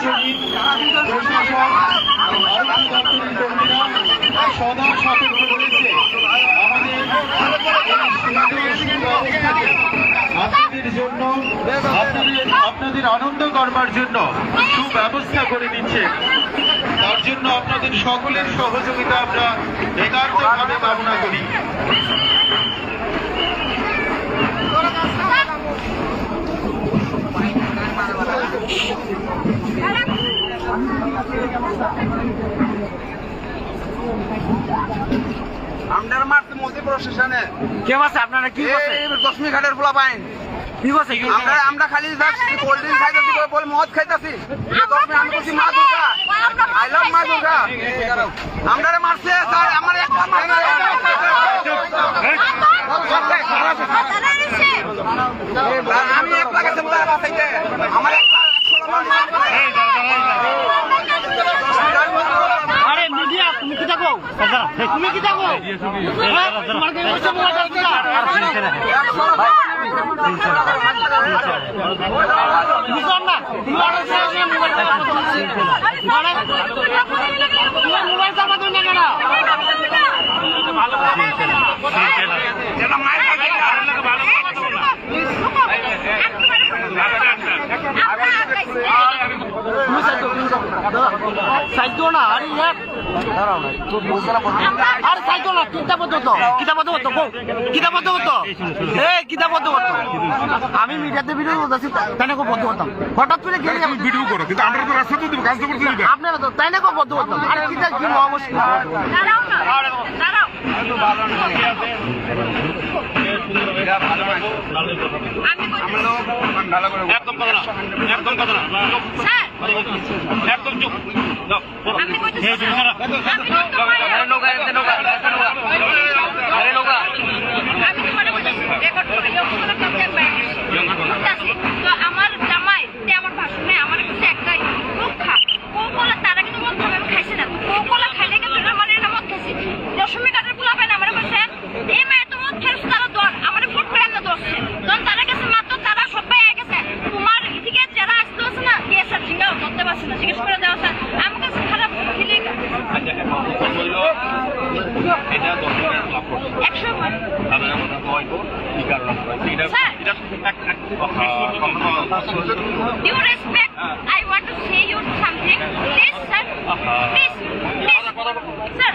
সহিত প্রশাসন সদা সতর্ক রয়েছে আমাদের আপনাদের জন্য আপনাদের আনন্দ করবার জন্য সুব্যবস্থা করে দিচ্ছে। তার জন্য আপনাদের সকলের সহযোগিতা আমরা একান্তভাবে কামনা করি। আমদার মারতে মোদি প্রশাসনে কে আছে আপনারা কি করছে? দশমী ঘাটের পোলা পাইন কি করছে? আমরা খালি কোল্ড ড্রিঙ্ক খাইতেছি বলে মদ খাইতেছি। আমি বলছি মা দুর্গা, আই লাভ মা দুর্গা। আমদারে মারছে স্যার, আমার একটা আমি এক লাগাতে আমার আরে মিডিয়া তুমি কি দেখো? তুমি কি দেখো? তোমার কি বলছো মোবাইল সাইতো না আরে দাঁড়াও না আরে সাইতো না কিতাবদ্ধ হতো আমি মিডিয়াতে ভিডিও করতেছি তাই না বদ্ধ হতাম হঠাৎ করে গেলে আমি ভিডিও করো কিন্তু আমরা তো রাস্তা তো কাজ তো করতে দিবে আপনারা তো তাই না বদ্ধ হতাম আরে কিতা কি মহা মুশকিল দাঁড়াও না দাঁড়াও একদম কথা না একদম চুপ আমার জামাই আমার ভাষণে আমার কাছে একটাই রক্ষা কোকোলা তারা কিন্তু মদ খাবে আমি খাইছি না কোকোলা খাইলে কিন্তু আমার এটা মদ খাইছি দশমী কাঠের পোলা পায় না আমার কাছে এই মেয়ে তো মদ খাইছে তারা দর আমার ফুট করে না দশছে তখন তারা কাছে মাত্র তারা সবাই আগে গেছে তোমার এদিকে যারা আসতে হচ্ছে না কে স্যার ঠিকাও ধরতে পারছে না জিজ্ঞেস করে দেওয়া স্যার আমার কাছে খারাপ ফিলিং এটা 100 Do you respect? I want to say you something. Please, sir. Please. Sir.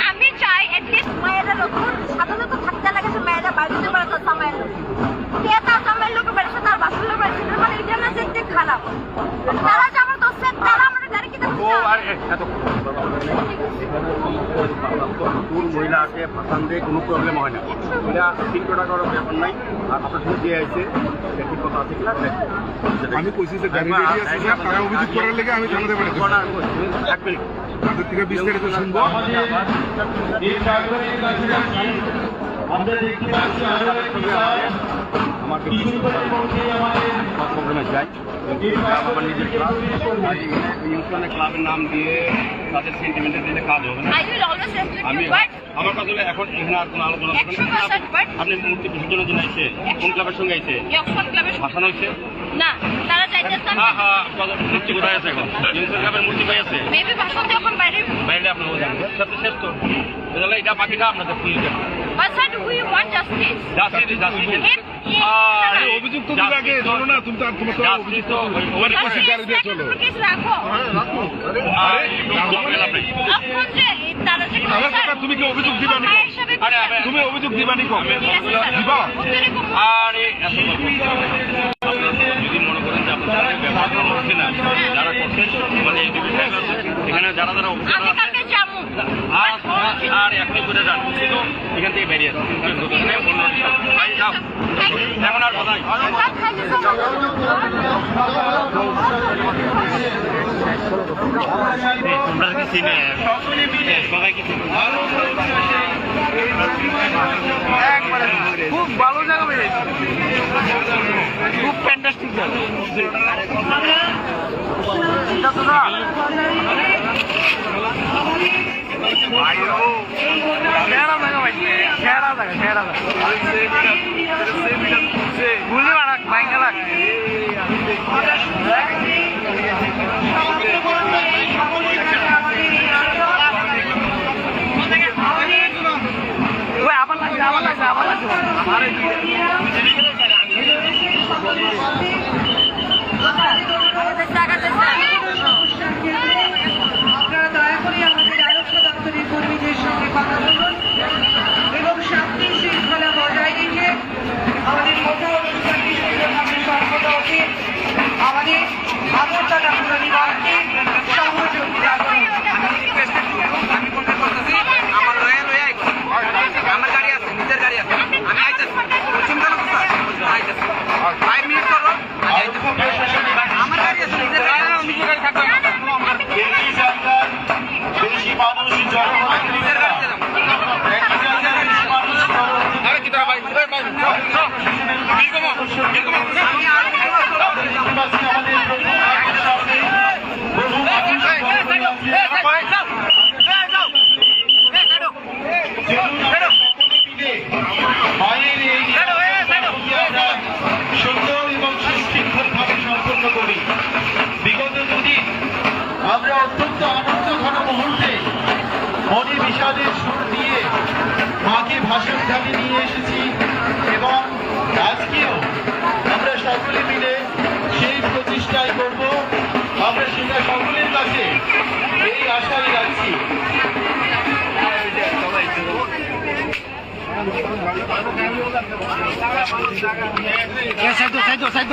আমি চাই at least মেয়েরা যখন সাধারণত থাকতে লাগে যে মেয়েরা বাড়িতে বেড়াতে সময় কে তার সময় লোক বেড়াতে তার বাসুলে বেড়াতে মানে এটা না যে খারাপ তারা যে আমার দোষে তারা আমার গাড়ি কিনে মহিলাকে ফাঁসান দিয়ে কোনো প্রবলেম হয় না। এটা 300 টাকার ব্যাপার নাই। আর আপনার সঙ্গে দিয়ে আছে ঠিক কথা আছে কিনা আমি কইছি যে গাড়ি রেডি আছে তারা অভিযোগ করার লেগে আমি জানাতে পারি এক মিনিট তাদের থেকে বিস্তারিত শুনবো। আমাকে প্রবলেমে যাই আমার নিজের ক্লাব ক্লাবের নাম দিয়ে তাদের সেন্টিমেন্টের দিনে কাজ হবে না। আমি আমার কাছে এখন এখানে আর কোনো আলোচনা আপনি মূর্তি বিসর্জনের জন্য আইছে কোন ক্লাবের সঙ্গে আইছে ভাসানো হয়েছে না তারা চাইতেছেন হ্যাঁ মূর্তি কোথায় আছে এখন ক্লাবের মূর্তি পাই আছে মেবি ভাসাতে এখন বাইরে আপনার সবচেয়ে শ্রেষ্ঠ এটা বাকিটা আপনাদের police But sir, do you want justice? অভিযুক্ত দিবে আগে ধরো না তুমি তো তোমার তো গাড়ি দিয়ে চলো রাখো তুমি কি অভিযোগ দিবা নি তুমি অভিযোগ দিবা নি দিবা আরে যদি মনে করেন যে আপনার ব্যবহার করছে না যারা করছে মানে এখানে যারা যারা আর এখনই করে যান কিন্তু এখান থেকে বেরিয়ে এখন আর কথা তোমরা কি চিনে সবাই কি খুব ভালো জায়গা খুব ফ্যান্টাস্টিক জায়গা বুঝলি বাড়া ভাই গেলা আজকে নিয়ে এসেছি এবং আজকেও আমরা সকলে মিলে সেই প্রচেষ্টাই করব। আমরা সেটা সকলের কাছে এই আশাই রাখছি। সাইড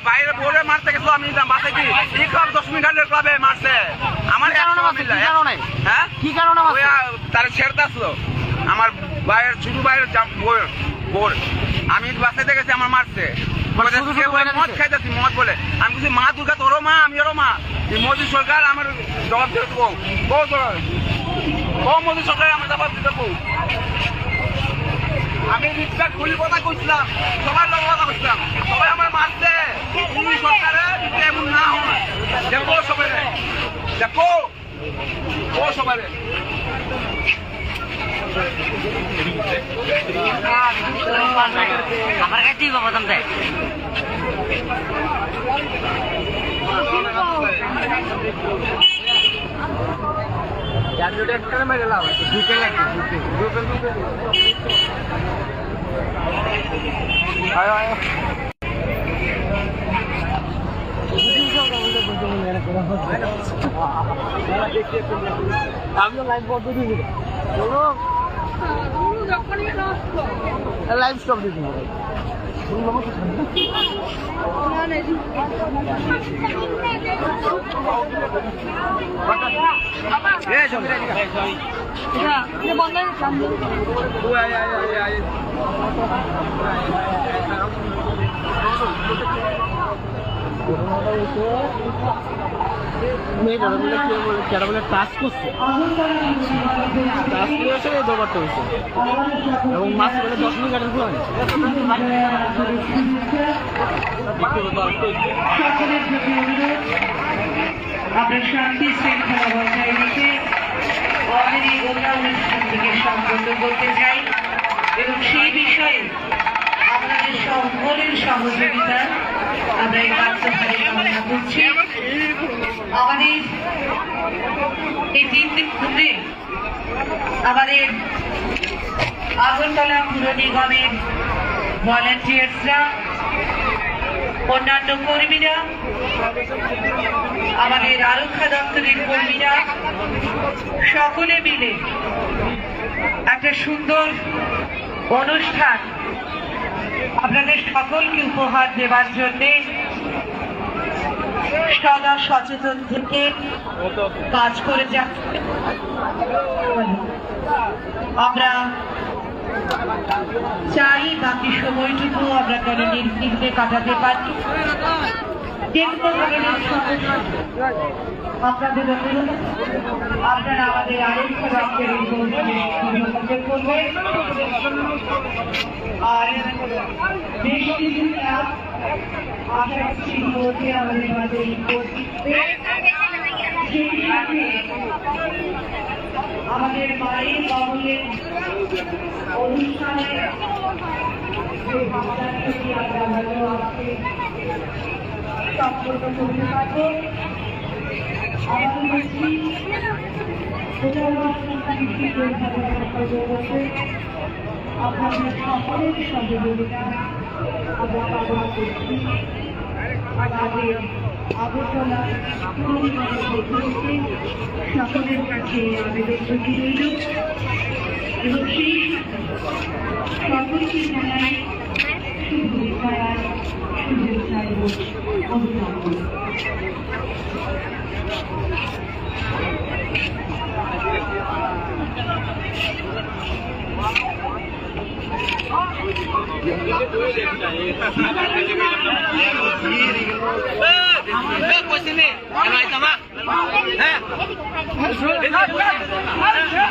বাইরে বোর্ডে মারতে গেছিল, আমি বাসে কি এই ক্লাব 10 মিনিটের ক্লাবে মারছে আমার হ্যাঁ কি কারণে তারা ছেড়তে আসলো আমার বাইরের ছোট বাইরের বোর আমি বাসে দেখেছি আমার মারছে মদ খাইতেছি মদ বলে আমি বলছি মা দুর্গা তোরও মা আমি ওরও মা এই মোদী সরকার আমার জবাব দিতে মোদী সরকার আমার জবাব দিতে আমি রিক্সা খুলি কথা কইছিলাম সবার লোক কথা কইছিলাম সবাই আমার মারছে এই সরকারে এমন না হয় দেখো সবাই দেখো ও সবাই আমার কাছে দিব প্রথম থেকে লাইভ স্টপ দিতে হবে মেয়েটা বলে টাচ করছে টাচ করেছে এই ব্যাপারটা হয়েছে এবং মাছ বলে 10 মিনিট কাটার ফুল আমরা শান্তি শৃঙ্খলা বজায় রেখে আমাদের এই গোটা অনুষ্ঠানটিকে সম্পন্ন করতে চাই এবং সেই বিষয়ে আপনাদের সকলের সহযোগিতা আমরা এই কার্যক্রমে কামনা করছি। আমাদের এই 3 দিন ধরে আমাদের আগরতলা পুর নিগমের ভলান্টিয়ার্সরা অন্যান্য কর্মীরা আমাদের আরক্ষা দপ্তরের কর্মীরা সকলে মিলে একটা সুন্দর অনুষ্ঠান আপনাদের সকলকে উপহার দেওয়ার জন্য সদা সচেতন থেকে কাজ করে যাচ্ছে। আমরা চাই বাকি সময়টুকু আমরা যেন নির্বিঘ্নে কাটাতে পারি। আপনাদের অনুরোধ আপনারা আমাদের আরক্ষা দপ্তরের যোগাযোগ করবেন। আর বেশ কিছু আশা করছি মধ্যে আমাদের মাঝে সেই সাথে আমাদের মায়ের বাবুলের অনুষ্ঠানে যে ভাবনাটি আমরা ভালো আজকে সম্পূর্ণ করতে পারবো। আমাদের হচ্ছি আপনাদের সকলের সহযোগিতা আমরা কামনা করছি। আমাদের আগরতলা সকলের কাছে আবেদন রইল এবং সেই সকলকে জানাই শুভেচ্ছা এবং অভিনন্দন। এদিকে